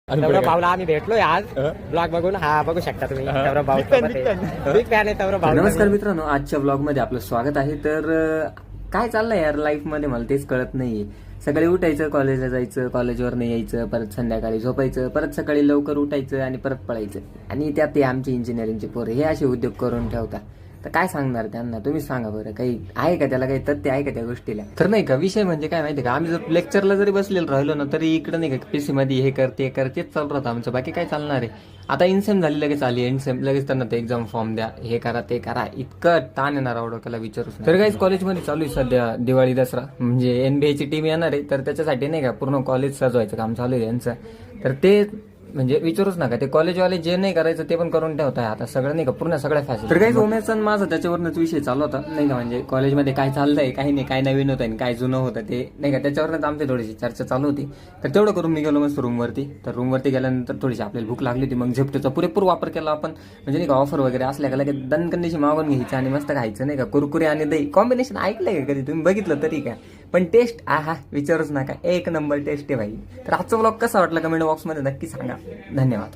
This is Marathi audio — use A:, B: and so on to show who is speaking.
A: सौरभ भाऊला आम्ही भेटलोय आज ब्लॉग बघून. हा बघू शकता तुम्ही सौरभ भाऊ बिग फॅन आहे सौरभ भाऊ.
B: नमस्कार मित्रांनो, आजच्या ब्लॉग मध्ये आपलं स्वागत आहे. तर काय चाललंय यार लाईफ मध्ये मला तेच कळत नाहीये. सकाळी उठायचं, कॉलेजला जायचं, कॉलेजवर नाही यायचं, परत संध्याकाळी झोपायचं, परत सकाळी लवकर उठायचं आणि परत पळायचं. आणि त्यात ते आमची इंजिनिअरिंगचे पोरं हे असे उद्योग करून ठेवतात. तर काय सांगणार त्यांना, तुम्हीच सांगा बरं. काही आहे का त्याला, काही तथ्य आहे का त्या गोष्टीला? तर नाही का, विषय म्हणजे काय माहिती का, आम्ही जर लेक्चरला जरी बसलेलो राहिलो ना, तरी इकडे नाही का पीसी मध्ये हे कर ते कर तेच चालू राहतं आमचं. बाकी काय चालणार आहे. आता इनसेम झाली, लगेच आली इनसेम, लगेच त्यांना ते एक्झाम फॉर्म द्या, हे करा ते करा, इतकं ताण येणार डोक्याला विचारूच. तर काहीच कॉलेजमध्ये चालू आहे सध्या दिवाळी दसरा, म्हणजे एनबीएची टीम येणार आहे. तर त्याच्यासाठी नाही का पूर्ण कॉलेज सजवायचं काम चालू आहे यांचं. तर ते म्हणजे विचारूच नका, ते कॉलेजवाले जे नाही करायचं ते पण करून ठेवत आहे आता सगळं, नाही का पूर्ण सगळ्या फॅसिलिटी. तर काही उमेदचा माझा त्याच्यावरच विषय चालू होता, नाही का, म्हणजे कॉलेजमध्ये काय चाललंय, काही नाही, काय नवीन होतं आणि काय जुनं होतं ते नाही का, त्याच्यावरच आमची थोडीशी चर्चा चालू होती. तर तेवढं करून मी गेलो मस्त रूमवरती. तर रूमवरती गेल्यानंतर थोडीशी आपल्याला भूक लागली होती, मग झेपटोचा पुरेपूर वापर केला आपण. म्हणजे नाही का ऑफर वगैरे असल्या का लगेच दणकंडीशी मागून घ्यायचं आणि मस्त खायचं, नाही का. कुरकुरे आणि दही कॉम्बिनेशन ऐकलंय का कधी तुम्ही, बघितलं तरी काय, पण टेस्ट आहा विचारूच नका, एक नंबर टेस्ट आहे भाई. तर आजचा ब्लॉग कसा वाटला कमेंट बॉक्समध्ये नक्की सांगा. धन्यवाद.